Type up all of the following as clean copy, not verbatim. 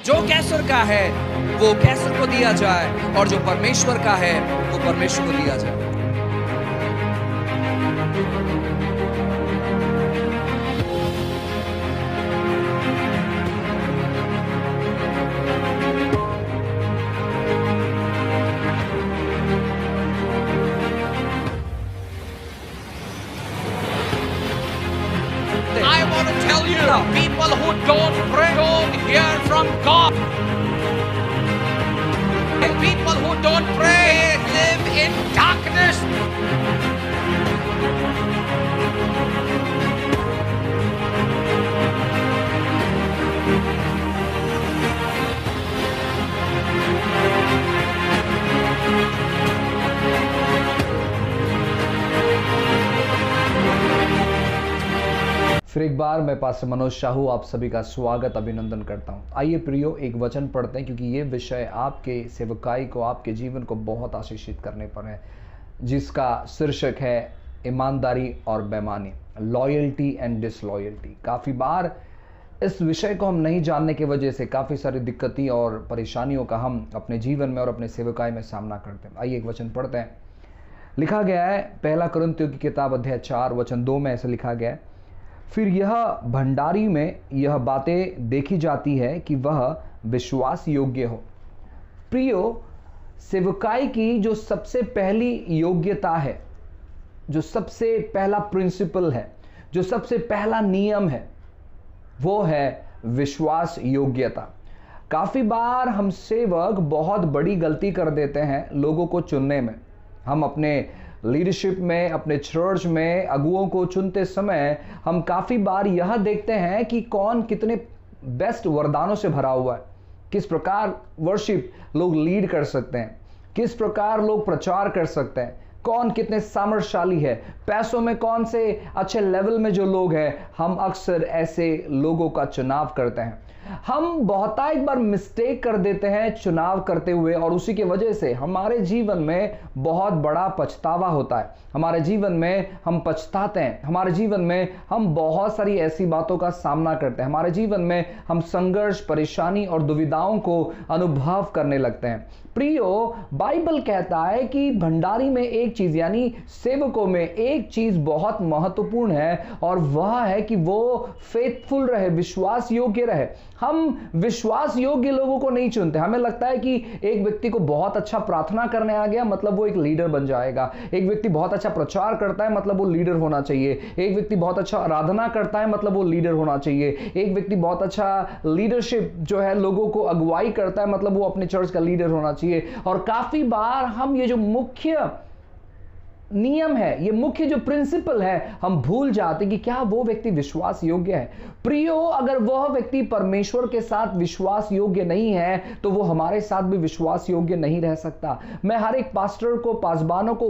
जो कैसर का है वो कैसर को दिया जाए और जो परमेश्वर का है वो परमेश्वर को दिया जाए। I want to tell you, people who don't pray don't hear from God. People who don't pray live in darkness. फिर एक बार मैं पास्टर मनोज शाहू आप सभी का स्वागत अभिनंदन करता हूं। आइए प्रियो एक वचन पढ़ते हैं, क्योंकि ये विषय आपके सेवकाई को, आपके जीवन को बहुत आशीषित करने पर है, जिसका शीर्षक है ईमानदारी और बेईमानी, लॉयल्टी एंड डिसलॉयल्टी। काफ़ी बार इस विषय को हम नहीं जानने की वजह से काफ़ी सारी दिक्कतें और परेशानियों का हम अपने जीवन में और अपने सेवकाई में सामना करते हैं। आइए एक वचन पढ़ते हैं। लिखा गया है पहला कुरिन्थियों की किताब अध्याय 4 वचन 2 में ऐसे लिखा गया है, फिर यह भंडारी में यह बातें देखी जाती है कि वह विश्वास योग्य हो। प्रियो, सेवकाई की जो सबसे पहली योग्यता है, जो सबसे पहला प्रिंसिपल है, जो सबसे पहला नियम है, वो है विश्वास योग्यता। काफ़ी बार हम सेवक बहुत बड़ी गलती कर देते हैं लोगों को चुनने में। हम अपने लीडरशिप में, अपने चर्च में अगुओं को चुनते समय हम काफ़ी बार यह देखते हैं कि कौन कितने बेस्ट वरदानों से भरा हुआ है, किस प्रकार वर्शिप लोग लीड कर सकते हैं, किस प्रकार लोग प्रचार कर सकते हैं, कौन कितने सामर्थ्यशाली है, पैसों में कौन से अच्छे लेवल में जो लोग हैं। हम अक्सर ऐसे लोगों का चुनाव करते हैं। हम बहुतायत बार मिस्टेक कर देते हैं चुनाव करते हुए, और उसी की वजह से हमारे जीवन में बहुत बड़ा पछतावा होता है। हमारे जीवन में हम पछताते हैं, हमारे जीवन में हम बहुत सारी ऐसी बातों का सामना करते हैं, हमारे जीवन में हम संघर्ष, परेशानी और दुविधाओं को अनुभव करने लगते हैं। प्रियो, बाइबल कहता है कि भंडारी में एक चीज, यानी सेवकों में एक चीज बहुत महत्वपूर्ण है, और वह है कि वो फेथफुल रहे, विश्वास योग्य रहे। हम विश्वास योग्य लोगों को नहीं चुनते। हमें लगता है कि एक व्यक्ति को बहुत अच्छा प्रार्थना करने आ गया मतलब वो एक लीडर बन जाएगा, एक व्यक्ति बहुत अच्छा प्रचार करता है मतलब वो लीडर होना चाहिए, एक व्यक्ति बहुत अच्छा आराधना करता है मतलब वो लीडर होना चाहिए, एक व्यक्ति बहुत अच्छा लीडरशिप जो है लोगों को अगुवाई करता है मतलब वो अपने चर्च का लीडर होना चाहिए। और काफी बार हम ये जो मुख्य नियम है, ये मुख्य जो प्रिंसिपल है, हम भूल जाते कि क्या वो व्यक्ति विश्वास योग्य है। प्रियो, अगर वह व्यक्ति परमेश्वर के साथ विश्वास योग्य नहीं है तो वो हमारे साथ भी विश्वास योग्य नहीं रह सकता। मैं हर एक पास्टर को, पासबानों को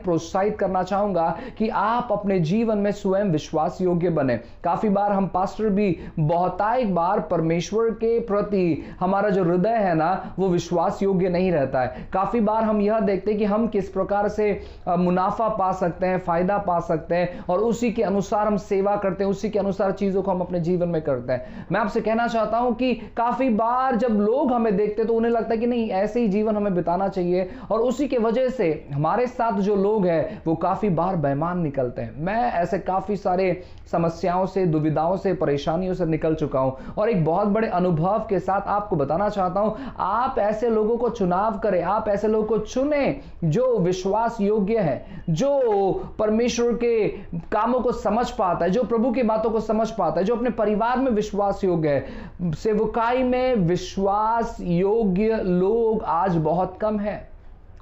प्रोत्साहित करना चाहूंगा कि आप अपने जीवन में स्वयं विश्वास योग्य बने। काफी बार हम पास्टर भी बहुतायत बार परमेश्वर के प्रति हमारा जो हृदय है ना, वो विश्वास योग्य नहीं रहता है। काफी बार हम यह देखते हैं कि हम किस प्रकार से मुनाफा पा सकते हैं, फायदा पा सकते हैं, और उसी के अनुसार हम सेवा करते हैं, उसी के अनुसार चीजों को हम अपने जीवन में करते हैं। मैं आपसे कहना चाहता हूं कि काफी बार जब लोग हमें देखते हैं तो उन्हें लगता है कि नहीं, ऐसे ही जीवन हमें बिताना चाहिए, और उसी के वजह से हमारे साथ जो लोग हैं वो काफी बार बेईमान निकलते हैं। मैं ऐसे काफी सारे समस्याओं से, दुविधाओं से, परेशानियों से निकल चुका हूं, और एक बहुत बड़े अनुभव के साथ आपको बताना चाहता हूं, आप ऐसे लोगों को चुनाव करें, आप ऐसे लोगों को चुने जो विश्वास योग्य है, जो परमेश्वर के कामों को समझ पाता है, जो प्रभु की बातों को समझ पाता है, जो अपने परिवार में विश्वास योग्य है। सेवकाई में विश्वास योग्य लोग आज बहुत कम है,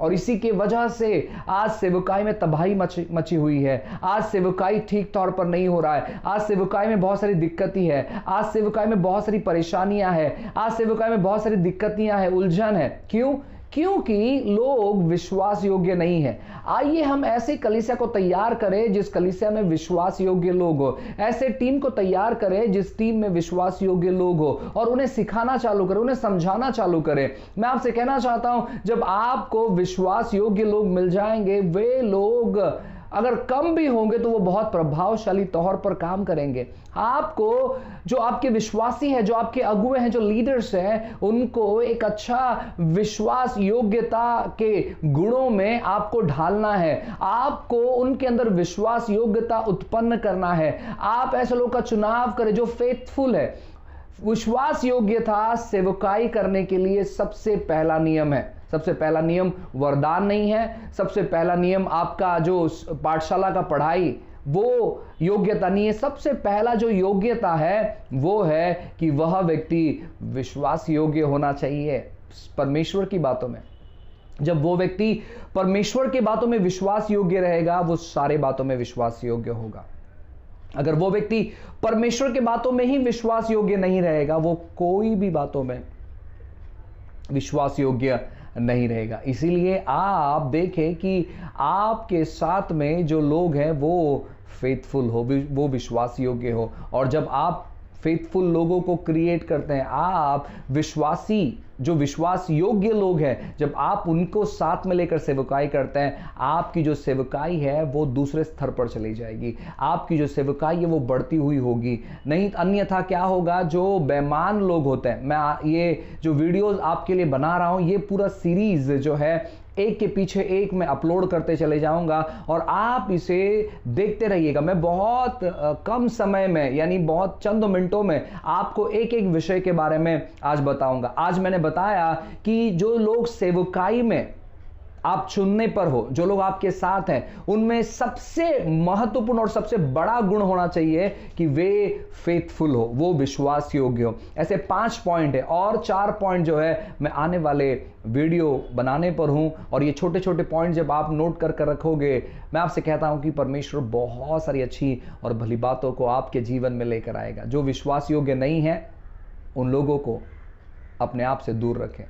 और इसी की वजह से आज सेवकाई में तबाही मची हुई है। आज सेवकाई ठीक तौर पर नहीं हो रहा है। आज सेवकाई में बहुत सारी दिक्कतें हैं, आज सेवकाई में बहुत सारी परेशानियां हैं, आज सेवकाई में बहुत सारी दिक्कतियां हैं, उलझन है। क्यों? क्योंकि लोग विश्वास योग्य नहीं है। आइए हम ऐसे कलीसिया को तैयार करें जिस कलीसिया में विश्वास योग्य लोग हो, ऐसे टीम को तैयार करें जिस टीम में विश्वास योग्य लोग हो, और उन्हें सिखाना चालू करें, उन्हें समझाना चालू करें। मैं आपसे कहना चाहता हूं, जब आपको विश्वास योग्य लोग मिल जाएंगे, वे लोग अगर कम भी होंगे तो वो बहुत प्रभावशाली तौर पर काम करेंगे। आपको, जो आपके विश्वासी हैं, जो आपके अगुए हैं, जो लीडर्स हैं, उनको एक अच्छा विश्वास योग्यता के गुणों में आपको ढालना है। आपको उनके अंदर विश्वास योग्यता उत्पन्न करना है। आप ऐसे लोगों का चुनाव करें जो फेथफुल है। विश्वास योग्यता सेवकाई करने के लिए सबसे पहला नियम है। सबसे पहला नियम वरदान नहीं है। सबसे पहला नियम आपका जो पाठशाला का पढ़ाई वो योग्यता नहीं है। सबसे पहला जो योग्यता है वो है कि वह व्यक्ति विश्वास योग्य होना चाहिए परमेश्वर की बातों में। जब वो व्यक्ति परमेश्वर की बातों में विश्वास योग्य रहेगा, वो सारे बातों में विश्वास योग्य होगा। अगर वो व्यक्ति परमेश्वर के बातों में ही विश्वास योग्य नहीं रहेगा, वो कोई भी बातों में विश्वास योग्य नहीं रहेगा। इसीलिए आप देखें कि आपके साथ में जो लोग हैं वो फेथफुल हो, वो विश्वास योग्य हो। और जब आप फेथफुल लोगों को क्रिएट करते हैं, आप विश्वासी, जो विश्वास योग्य लोग हैं, जब आप उनको साथ में लेकर सेवकाई करते हैं, आपकी जो सेवकाई है वो दूसरे स्तर पर चली जाएगी। आपकी जो सेवकाई है वो बढ़ती हुई होगी। नहीं अन्यथा क्या होगा, जो बेईमान लोग होते हैं, मैं ये जो वीडियोस आपके लिए बना रहा हूं, ये पूरा सीरीज जो है एक के पीछे एक मैं अपलोड करते चले जाऊंगा और आप इसे देखते रहिएगा। मैं बहुत कम समय में, यानी बहुत चंद मिनटों में आपको एक एक विषय के बारे में आज बताऊंगा। आज मैंने बताया कि जो लोग सेवकाई में आप चुनने पर हो, जो लोग आपके साथ हैं, उनमें सबसे महत्वपूर्ण और सबसे बड़ा गुण होना चाहिए कि वे फेथफुल हो, वो विश्वास योग्य हो। ऐसे 5 पॉइंट है और 4 पॉइंट जो है मैं आने वाले वीडियो बनाने पर हूं। और ये छोटे छोटे पॉइंट जब आप नोट कर रखोगे, मैं आपसे कहता हूं कि परमेश्वर बहुत सारी अच्छी और भली बातों को आपके जीवन में लेकर आएगा। जो विश्वास योग्य नहीं है उन लोगों को अपने आप से दूर रखें,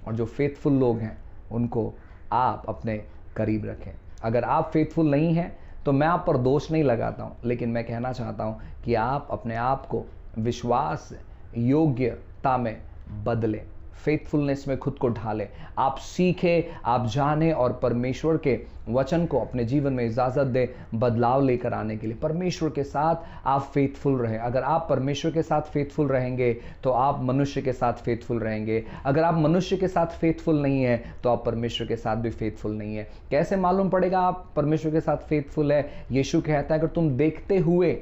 और जो फेथफुल लोग हैं उनको आप अपने करीब रखें। अगर आप फेथफुल नहीं हैं तो मैं आप पर दोष नहीं लगाता हूं, लेकिन मैं कहना चाहता हूं कि आप अपने आप को विश्वास योग्यता में बदलें, फेथफुलनेस में खुद को ढालें। आप सीखें, आप जानें और परमेश्वर के वचन को अपने जीवन में इजाज़त दें बदलाव लेकर आने के लिए। परमेश्वर के साथ आप फेथफुल रहें। अगर आप परमेश्वर के साथ फेथफुल रहेंगे तो आप मनुष्य के साथ फेथफुल रहेंगे। अगर आप मनुष्य के साथ फेथफुल नहीं है तो आप परमेश्वर के साथ भी फेथफुल नहीं है। कैसे मालूम पड़ेगा आप परमेश्वर के साथ फेथफुल है? यीशु कहता है अगर तुम देखते हुए,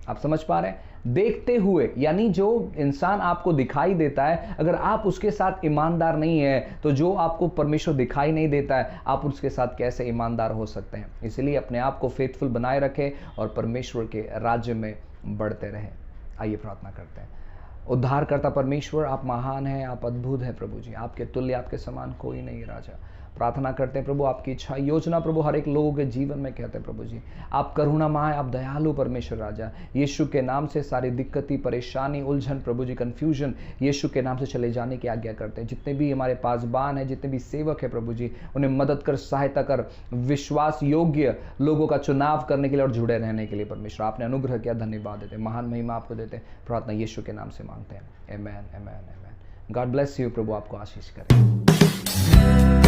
आप समझ पा रहे हैं, देखते हुए, यानी जो इंसान आपको दिखाई देता है, अगर आप उसके साथ ईमानदार नहीं है तो जो आपको परमेश्वर दिखाई नहीं देता है, आप उसके साथ कैसे ईमानदार हो सकते हैं? इसलिए अपने आप को फेथफुल बनाए रखें और परमेश्वर के राज्य में बढ़ते रहें। आइए प्रार्थना करते हैं। उद्धारकर्ता परमेश्वर, आप महान हैं, आप अद्भुत हैं प्रभु जी, आपके तुल्य, आपके समान कोई नहीं है राजा। प्रार्थना करते हैं प्रभु, आपकी इच्छा योजना प्रभु हर एक लोगों के जीवन में कहते हैं प्रभु जी, आप करुणामय, आप दयालु परमेश्वर राजा। यीशु के नाम से सारी दिक्कतें, परेशानी, उलझन प्रभु जी, कन्फ्यूजन यीशु के नाम से चले जाने की आज्ञा करते हैं। जितने भी हमारे पासबान हैं, जितने भी सेवक हैं प्रभु जी, उन्हें मदद कर, सहायता कर, विश्वास योग्य लोगों का चुनाव करने के लिए और जुड़े रहने के लिए परमेश्वर आपने अनुग्रह किया, धन्यवाद देते हैं, महान महिमा आपको देते हैं। प्रार्थना यीशु के नाम से मांगते हैं, आमेन, आमेन, आमेन। गॉड ब्लेस यू, प्रभु आपको आशीष करें।